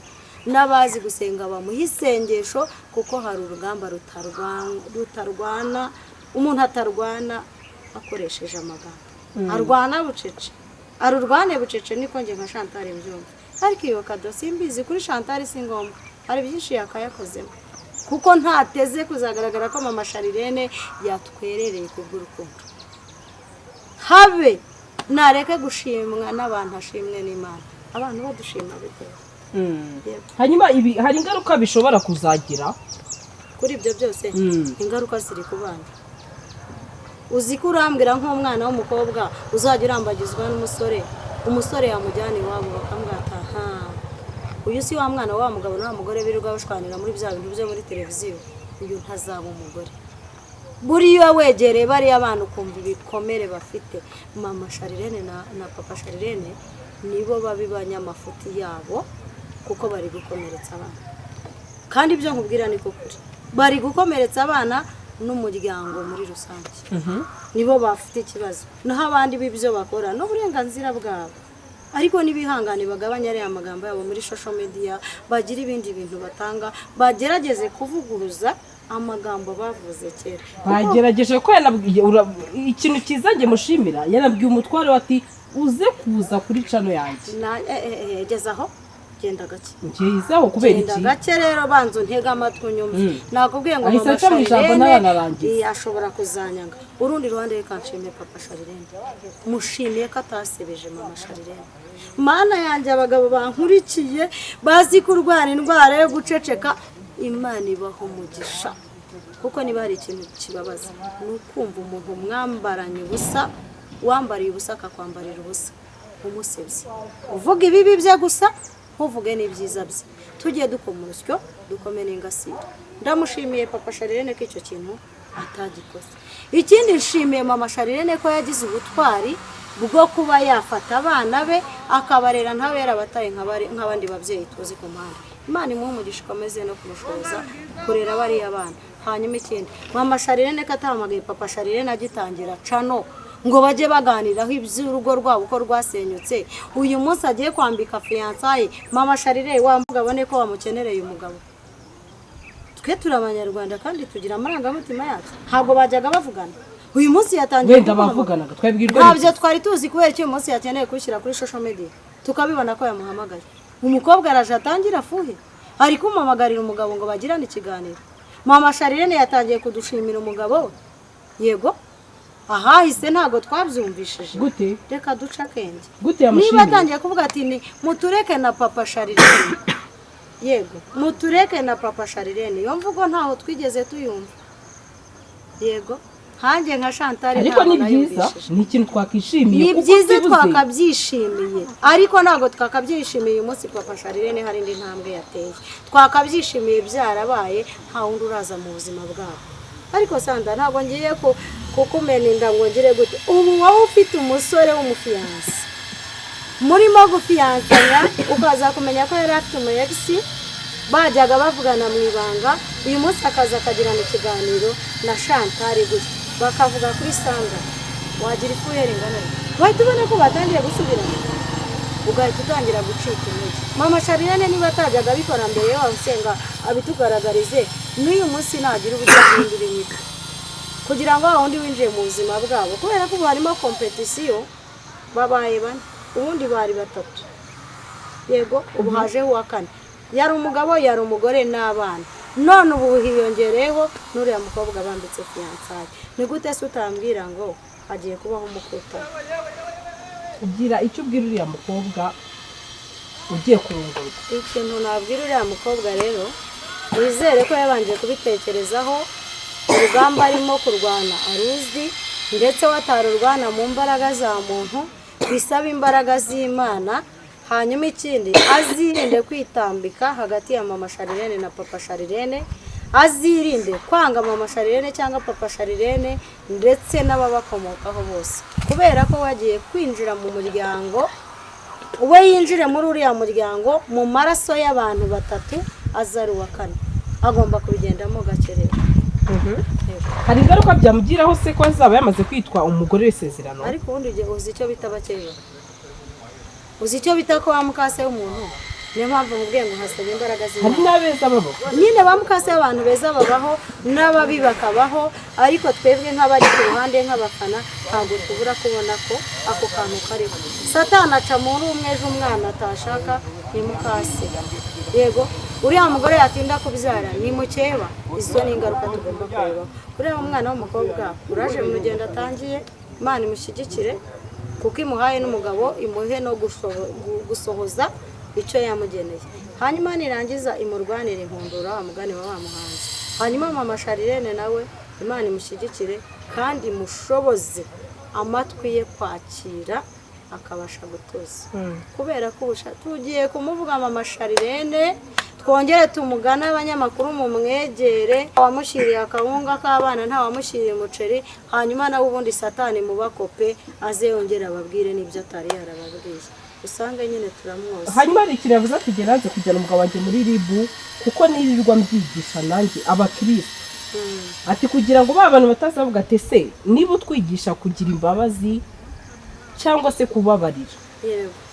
n'abazi gusenga bamuha isengesho kuko hari urugamba rutarwana umuntu atarwana akoresheje amagambo arwana bucece arurwane bucece niko nge nka Chantal mbyumva ariko iyo kado simbizi kuri Chantal si ngombwa hari byinshi yakayakozemo kuko ntateze kuzagaragara ko mama Sharirene yatwerereye kubw'urukundo habe nareke gushimwa n'abantu ashimwe n'Imana abantu badushima bitera hanyuma ibi hari ingaruka bishobora kuzagira kuri ibyo byose ingaruka ziri ku bana uzi ko urambwira nk'umwana w'umukobwa uzajya urambagizwa n'umusore umusore yamujyana iwabo bakamwata uyu si wa mwana wa mugabo na mugore birirwa bashwanira muri bya bintu byo muri televiziyo uyu ntazaba umugore buriya wegereye bari abantu kumva ibikomere bafite mama Sharirene na papa Sharirene nibo babibanyamafuti yabo kuko bari gukomeretsa abana kandi ibyo nkubwira niko kuri bari gukomeretsa abana n'umuryango muri rusange nibo bafite ikibazo naho abandi b'ibyo bakora n'uburenganzira bwabo ariko nibihangane bagabanya ari amagambo yabo muri social media bagira ibindi bintu batanga bagerageze kuvuguruza amagambo bavuze kera bagerageje ko yanabwiye ikintu kizange mushimira yanabwiye umutware ati uze kuza kuri cano yanjye gezaho genda gake ngizaho kubera iki genda gake rero banzo ntega amatwi unyumve nakubwiye ngo mama Sharirene ashobora kuzanyanga urundi ruhande rekanshimye papa Sharirene mushimiye ko atasebeje mama Sharirene mana yanjye abagabo bankurikiye bazi kurwara indwara yo guceceka Imana ibaho umugisha kuko niba hari ikintu kibabaza nukumva umuntu mwambaranye ubusa wambariye ubusa akakwambarira ubusa umusebye uvuga ibibi bye gusa ntuvuge n'ibyiza bye tugiye dukoma urusyo dukome n'ingasire ndamushimiye papa Sharirene ko icyo kintu atagikoze ikindi nshimiye mama Sharirene ko yagize ubutwari bwo kuba yafata abana be akabarera ntawe yarabataye nk'abandi babyeyi tuzi ku mpande Imana imuha umugisha ukomeze no kumushoboza kurera bariya abana hanyuma ikindi mama Sharirene ko atahamagaye papa Sharirene agitangira cano ngo bajye baganiraho iby'urugo rwabo uko rwasenyutse uyu munsi agiye kwambika fiyansaye mama Sharirene wa mugabo ne ko wamukenereye umugabo twe turi abanyarwanda kandi tugira amarangamutima yacu ntabwo bajyaga bavugana uyu munsi yatangiye wenda bavuganaga twabwirwa ntabyo twari tuzi kubera ko uyu munsi yakeneye kubishyira kuri social media tukabibona ko yamuhamagaye umukobwa araje atangira afuhe ari kumamagarira umugabo ngo bagirane ikiganiro mama Sharirene yatangiye kudushimira umugabo yego ahahise ntago twabyumvishije gute reka duca akenge gute yamushimira niba atangiye kuvuga ati ni mutureke na papa Sharirene yego mutureke na papa Sharirene iyo mvugo ntaho twigeze tuyumva yego hanjye nka Chantal ariko ni byiza ni ikintu twakishimiye ni byiza twakabyishimiye ariko ntago twakabyishimiye uyu munsi papa Sharirene hari indi ntambwe yateye twakabyishimiye byarabaye nta wundi uraza mu buzima bwabo ariko sanda ntago ngiye kukumena inda ngo ngire gute ubu wowe ufite umusore w'umufiyanse murimo gufiyansanya ukaza kumenya ko yari afite umuyegisi bajyaga bavugana mu ibanga uyu munsi akaza akagirana ikiganiro na Chantal gutya bakavuga kuri sanda wagira ifuhere ingana wahita ubona ko batangiye gusubirana ugahita utangira gucika intege mama Sharirene niba atajyaga abikora mbere yawe usenga abitugaragarize n'uyu munsi nagira uburyo bw'indura inyito kugira ngo wundi winjiye mu buzima bwabo kubera ko ubu harimo kompetisiyo babaye bane ubundi bari batatu yego ubu hajeho uwa kane yari umugabo yari umugore n'abana none ubu hiyongereyeho n'uriya mukobwa bambitse fiyansaye ni gute se utambwira ngo agiye kubaho umukuta ugira icyo ubwira uriya mukobwa ugiye kurongorwa ikintu nabwira uriya mukobwa rero wizere ko yabanje kubitekerezaho urugamba arimo kurwana aruzi ndetse watarurwana mu mbaraga za muntu bisaba imbaraga z'Imana hanyuma ikindi azirinde kwitambika hagati ya mama Sharirene na papa Sharirene azirinde kwanga mama Sharirene cyangwa papa Sharirene ndetse n'ababakomokaho bose, kubera ko wagiye kwinjira mu muryango we yinjire muri uriya muryango mu maraso y'abantu batatu azari uwa kane, agomba kubigendamo gake rero. Hari ingaruka byamugiraho se ko azaba yamaze kwitwa umugore w'isezerano? Ariko ubundi uzi icyo bita bakeya, uzi icyo bita ko wamukase w'umuntu, niyo mpamvu mubwiye ngo hasaba imbaraga z'Imana. Hari n'abeza babaho nyine bamukase abantu beza babaho n'ababi bakabaho, ariko twebwe nk'abari ku ruhande nk'abafana ntabwo tubura kubona ko ako kantu kariho. Satani aca muri umwe ejo umwana atashaka ni mukase, yego uriya mugore yatinda kubyara ni mukeba, izo ni ingaruka tugomba kurebaho. Uriya umwana w'umukobwa uraje mu rugendo atangiye, Imana imushyigikire kuko imuhaye n'umugabo, imuhe no gusohoza icyo yamugeneye, hanyuma nirangiza imurwanire inkundura wa mugani wa wa muhanzi. Hanyuma mama Sharirene nawe Imana imushyigikire kandi mushoboze amatwi ye kwakira akabasha gutuza, kubera ko tugiye kumuvuga mama Sharirene, twongere tumugane abanyamakuru mu mwegere, wamushyiriye akawunga k'abana nta wamushyiriye umuceri, hanyuma nawe ubundi Satani mubakope aze yongere ababwire n'ibyo atari yarababwiye, usanga nyine turamwoza. Hanyuma hari ikintu yavuze ati naze kujyana umugabo wanjye muri ribu kuko nirirwa mbyigisha nanjye abakirisitu, ati kugira ngo ba bantu batazavuga ati se niba utwigisha kugira imbabazi cyangwa se kubabarira,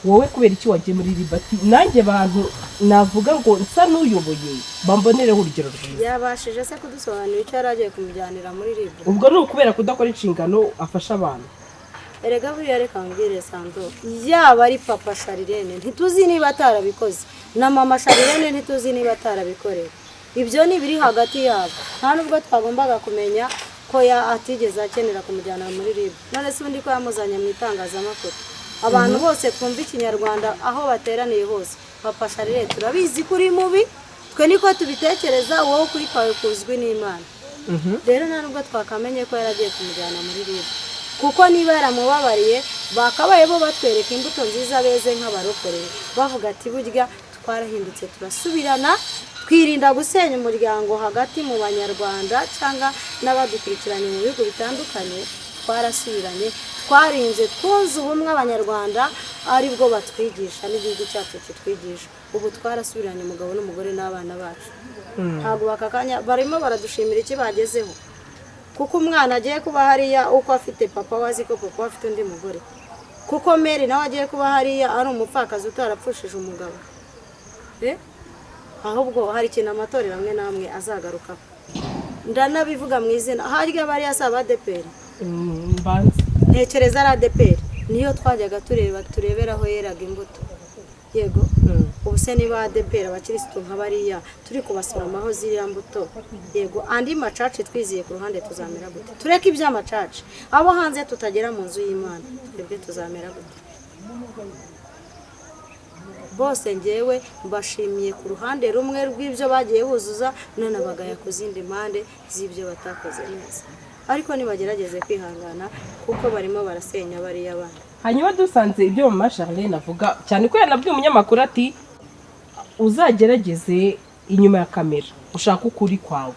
wowe kubera iki wagiye muri ribu? Ati nanjye abantu navuga ngo nsa n'uyoboye bambonereho urugero rwiza. Yabashije se kudusobanurira icyo yari agiye kumujyanira muri ribu? Ubwo ni ukubera kudakora inshingano afasha abantu. Erega buriya reka mbwire Sando, yaba ari papa Sharirene ntituzi niba atarabikoze, na mama Sharirene ntituzi niba atarabikorera. Ibyo ni biri hagati yabo, nta nubwo twagombaga kumenya ko atigeze akenera kumujyana muri ribu. None se undi ko yamuzanye mu itangazamakuru, abantu bose twumva ikinyarwanda aho bateraniye hose, papa Sharirene turabizi kuri mubi, twe niko tubitekereza, wowe kuri kwawe kuzwi n'Imana. Rero nta nubwo twakamenye ko yaragiye kumujyana muri ribu, kuko niba yaramubabariye bakabaye bo batwereka imbuto nziza beze nk'abarokoreye, bavuga ati burya twarahindutse turasubirana, twirinda gusenya umuryango hagati mu banyarwanda cyangwa n'abadukurikiranye mu bihugu bitandukanye, twarasubiranye, twarinze twunze ubumwe abanyarwanda aribwo batwigisha n'igihugu cyacu kitwigisha. Ubu twarasubiranye umugabo n'umugore n'abana bacu, ntabwo bakakanya barimo baradushimira iki bagezeho, kuko umwana agiye kuba hariya uko afite papa wazi ko papa afite undi mugore, kuko Mary nawe agiye kuba hariya ari umupfakazi utarapfushije umugabo. Ahubwo hari ikintu amatorero amwe namwe azagarukaho, ndanabivuga mu izina harya bari asaba ADEPR, ntekereza ari ADEPR niyo twajyaga tureberaho yeraga imbuto, yego ubu se niba ADEPR abakirisitu nka bariya turi kubasoramaho ziriya mbuto, yego andi macaci twiziye ku ruhande tuzamera gute? Tureke iby'amacaci, abo hanze tutagera mu nzu y'Imana, twebwe tuzamera gute? Bose ngewe mbashimiye ku ruhande rumwe rw'ibyo bagiye buzuza, none bagaya ku zindi mpande z'ibyo batakoze neza, ariko nibagerageze kwihangana kuko barimo barasenya bariya bana. Hanyuma dusanze ibyo mama Sharirene avuga cyane ko yanabwiye umunyamakuru ati uzagerageze inyuma ya kamera ushaka ukuri kwawe.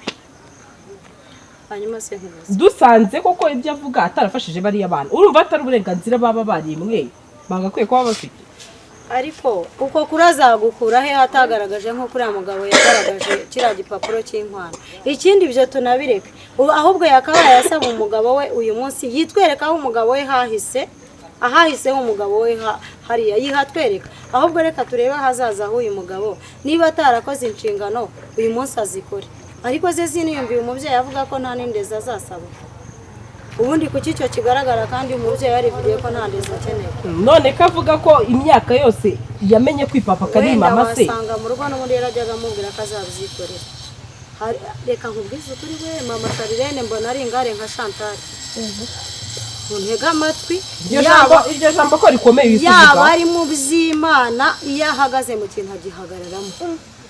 Hanyuma se nkubaza, dusanze koko ibyo avuga atarafashije bariya bana, urumva atari uburenganzira baba barimwe bagakwiye kuba bafite? Ariko uko kurazagukura he hatagaragaje nko kuri mugabo yagaragaje kiriya gipapuro cy'inkwano? Ikindi ibyo tunabireke, ahubwo yakabaye yasaba umugabo we uyu munsi yitwereka aho umugabo we hahise, ahahiseho umugabo we hariya yihatwereka, ahubwo reka turebe ahazaza h'uyu mugabo, niba atarakoze inshingano uyu munsi azikore. Ariko ze siniyumviye umubyeyi avuga ko nta n'indezi azasaba, ubundi kuki icyo kigaragara kandi umubyeyi yarivugiye ko nta ndezi akeneye? None ko avuga ko imyaka yose yamenye kwipapa kari mama se, wasanga mu rugo n'ubundi yarajyaga amubwira ko azabyikorera. Reka nkubwize ukuri we mama Sharirene mbona ari ingare nka Chantal, ntega amatwi iryo jambo ko rikomeye yisubiza, yaba ari mu by'Imana iyo ahagaze mu kintu agihagararamo,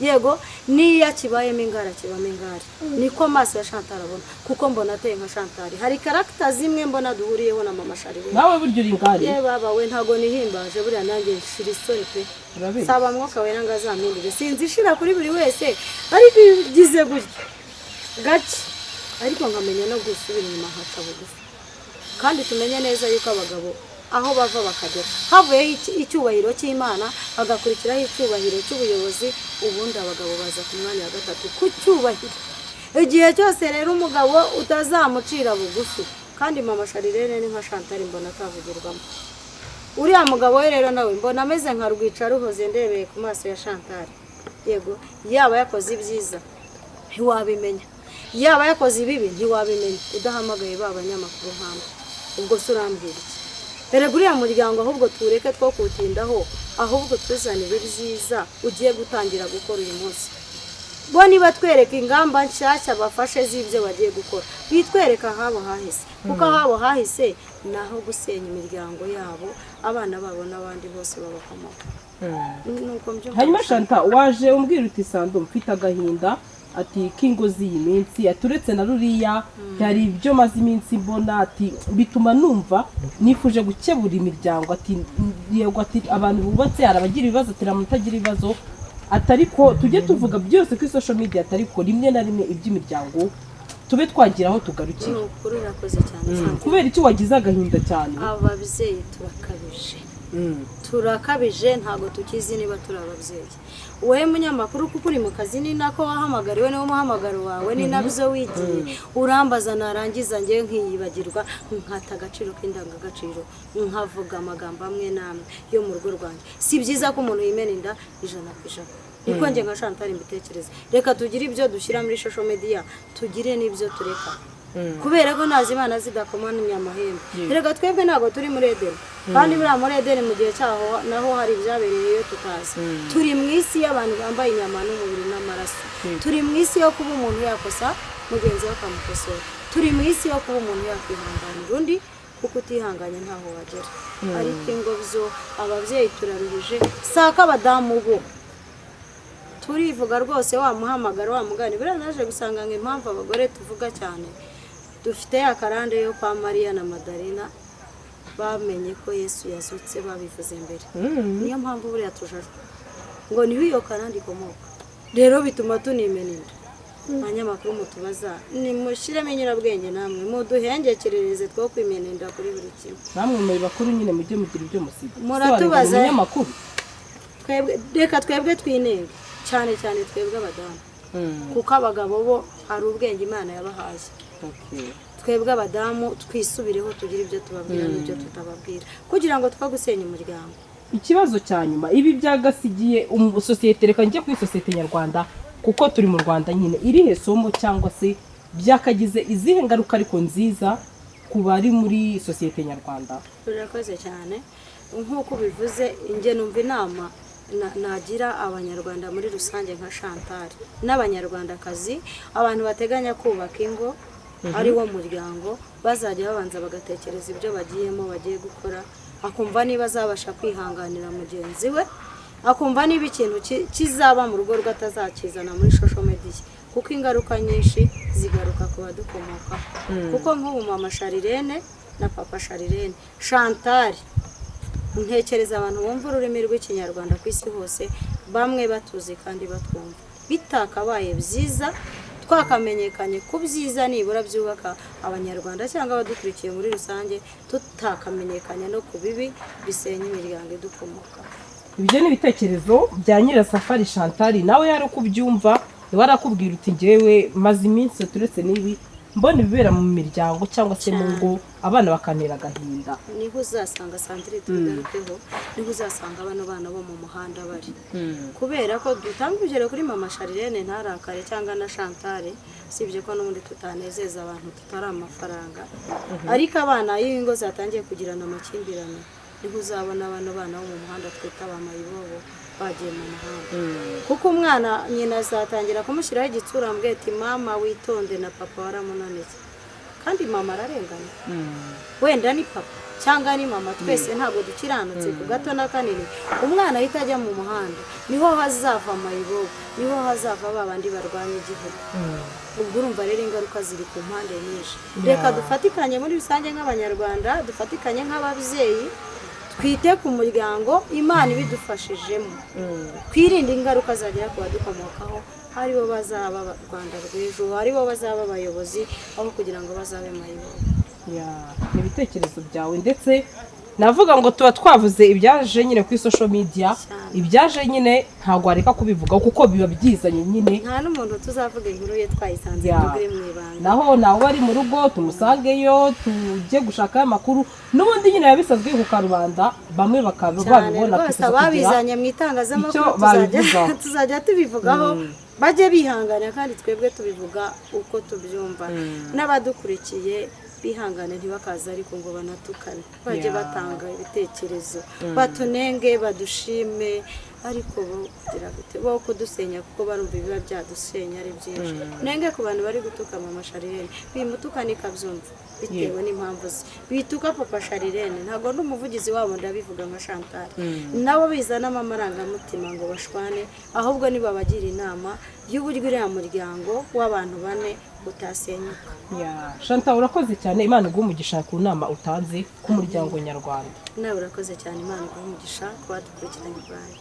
yego niyo kibayemo ingara kibamo ingare, niko amaso ya Chantal abona, kuko mbona ateye nka Chantal. Hari karagita zimwe mbona duhuriyeho na mama Sharirene. nawe buryo uri ingare? Ye baba we ntago nihimbaje, buriya nanjye nshira isoni pe, saba mwuka wera ngo azampindure, sinzi ishira kuri buri wese ariko bigize gutya gake ariko nkamenya no gusubira inyuma nkaca bugufi kandi tumenye neza yuko abagabo aho bava bakagera havuyeho icyubahiro cy'Imana hagakurikiraho icyubahiro cy'ubuyobozi ubundi abagabo baza ku mwanya wa gatatu ku cyubahiro igihe cyose rero umugabo utazamucira bugufi kandi mama Sharirene ni nka Chantal mbona atavugirwamo uriya mugabo we rero nawe mbona ameze nka rwica ruhoze ndebeye ku maso ya Chantal yego yaba yakoze ibyiza ntiwabimenya yaba yakoze ibibi ntiwabimenya udahamagaye b'abanyamakuru nk'abo ubwo surambwira iki rero uriya muryango ahubwo tureke two kutindaho ahubwo tuzanire ibyiza ugiye gutangira gukora uyu munsi bo niba twereka ingamba nshyashya bafashe z'ibyo bagiye gukora bitwereka habo hahise kuko habo hahise naho gusenya imiryango yabo abana babo n'abandi bose babakomoka hanyuma Chantal waje umbwira uti Sando mfite agahinda ati kingo z'iyi minsi aturetse na ruriya hari ibyo maze iminsi mbona ati bituma numva nifuje gukebura imiryango ati yego ati abantu bubatse arabagira ibibazo ati ramutagira ibibazo atariko tujye tuvuga byose kuri social media atariko rimwe na rimwe iby'imiryango tube twagira aho tugarukira ukuri urakoze cyane kubera icyo wagize agahinda cyane ababyeyi turakabije ntago tukizi niba turi ababyeyi wowe munyamakuru kuko uri mu kazi ni nako wahamagariwe niwo muhamagaro wawe ni nabyo wigiye urambaza narangiza ngewe nkiyibagirwa nkata agaciro k'indangagaciro nkavuga amagambo amwe namwe yo mu rugo rwanjye si byiza ko umuntu yimena inda 100%. Niko nge nka Chantal mbitekereza reka tugire ibyo dushyira muri social media tugire n'ibyo tureka kubera ko nazi Imana zidakomana inyamahembe reka twebwe ntago turi muri Edeni kandi buriya muri Edeni mu gihe cyaho naho hari ibyabereyeyo tutazi turi mu isi y'abantu bambaye inyama n'umubiri n'amaraso turi mu isi yo kuba umuntu yakosa mugenzi we akamukosora turi mu isi yo kuba umuntu yakwihanganira undi kuko utihanganye ntaho wagera ariko ingo byo ababyeyi turaruhije saka abadamu bo turivuga rwose wamuhamagara wamugani buriya naje gusanga ngo impamvu abagore tuvuga cyane dufite akarande yo kwa Maria na Madalena bamenye ko Yesu yazutse babivuze mbere niyo mpamvu buriya tujaje ngo niho iyo karande ikomoka rero bituma tunimeninda abanyamakuru mutubaza ni mushiremo nyirabwenge namwe muduhengekerereze two kwimeninda kuri buri kimwe namwe muri bakuru nyine mujye mugira ibyo musiga muratubaza abanyamakuru reka twebwe twinenge cyane cyane twebwe abadamu kuko abagabo bo hari ubwenge Imana yabahaye twebwe abadamu twisubireho tugira ibyo tubabwira n'ibyo tutababwira kugira ngo twagusenya umuryango ikibazo cya nyuma ibi byagasigiye sosiyete reka njye kuri sosiyete nyarwanda kuko turi mu Rwanda nyine irihe somo cyangwa se byakagize izihe ngaruka ariko nziza ku bari muri sosiyete nyarwanda urakoze cyane nk'uko bivuze inge numva inama nagira abanyarwanda muri rusange nka Chantal n'abanyarwandakazi abantu bateganya kubaka ingo ari wo muryango bazajya babanza bagatekereza ibyo bagiyemo bagiye gukora akumva niba azabasha kwihanganira mugenzi we akumva niba ikintu kizaba mu rugo rw'atazakizana muri social media kuko ingaruka nyinshi zigaruka ku badukomoka kuko nk'ubu mama Sharirene na papa Sharirene Chantal ntekereza abantu bumva ururimi rw'ikinyarwanda ku isi hose bamwe batuzi kandi batwumva bitakabaye byiza twakamenyekanye ku byiza nibura byubaka abanyarwanda cyangwa abadukurikiye muri rusange tutakamenyekanye no ku bibi bisenya imiryango idukomoka ibyo ni ibitekerezo bya Nyirasafari Chantal nawe yari kubyumva warakubwira uti ngewe maze iminsi turetse n'ibi mbona ibibera mu miryango cyangwa se mu ngo abana bakanera agahinda niho uzasanga Sandrine tugarukeho niho uzasanga abana bo mu muhanda bari kubera ko dutanga urugero kuri mama Sharirene ntarakare cyangwa na Chantal sibye ko n'ubundi tutanezeza abantu tutari amafaranga ariko abana iyo ingo zatangiye kugirana amakimbirane niho uzabona bana bo mu muhanda twita abamayibobo bagiye mu muhanda kuko umwana nyina azatangira kumushyiraho igitsura mbwe ati mama witonde na papa waramunaniye kandi mama ararengana wenda ni papa cyangwa ni mama twese ntabwo dukiranutse ku gato na kanini umwana ahita ajya mu muhanda niho hazava amayibobo niho hazava babandi barwanya igihugu ubwo urumva rero ingaruka ziri ku mpande nyinshi reka dufatikanye muri rusange nk'abanyarwanda dufatikanye nk'ababyeyi twite ku muryango Imana ibidufashijemo twirinde ingaruka zagera ku badukomokaho aribo bazaba Rwanda rw'ejo aribo bazaba abayobozi aho kugira ngo bazabe mayibobo. Ni ibitekerezo byawe ndetse navuga ngo tuba twavuze ibyaje nyine kuri social media ibyaje nyine ntabwo wareka kubivuga kuko biba byizanye nyine nta n'umuntu tuzavuga inkuru ye twayisanze tugire mu ibanga naho nawe ari mu rugo tumusangeyo tujye gushaka amakuru n'ubundi nyine yabisanzwe ku karubanda bamwe bakaba babibona babizanye mu itangazamakuru tuzajya tubivugaho bajye bihangana kandi twebwe tubivuga uko tubyumva n'abadukurikiye bihangane ntibakaza ariko ngo banatukane bajye batanga ibitekerezo batunenge badushime ariko bo kudusenya kuko barumva ibiba byadusenya ari byinshi nenge ku bantu bari gutuka Mama Sharirene bimutuka nikabyumva bitewe n'impamvu ze bituka Papa Sharirene ntago n'umuvugizi wabo ndabivuga nka Chantal nabo bizana amarangamutima ngo bashwane ahubwo niba bagira inama y'uburyo uriya muryango w'abantu bane utasenyuka. Chantal urakoze cyane Imana iguhe umugisha ku nama utanze ku muryango nyarwanda. Nawe urakoze cyane Imana iguhe umugisha ku badukurikiranye Rwanda.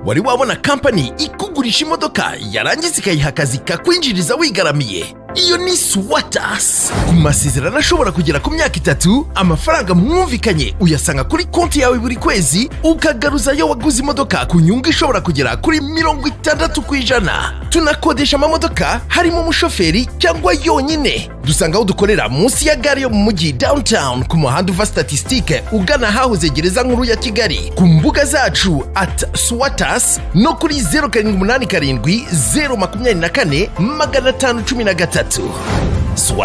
Wari wabona company ikugurisha imodoka yarangiza ikayiha akazi kakwinjiriza wigaramiye? Iyo ni Swatas. Ku masezerano ashobora kugera ku myaka 3, amafaranga mwumvikanye uyasanga kuri konti yawe buri kwezi, ukagaruza yo waguze imodoka ku nyungu ishobora kugera kuri 60%. Tunakodesha amamodoka harimo umushoferi cyangwa yonyine. Dusanga aho dukorera munsi ya gare yo mu mujyi downtown ku muhanda uva Statistique ugana hahoze gereza nkuru ya Kigali. Ku mbuga zacu @Swatas no kuri 0787 024 513.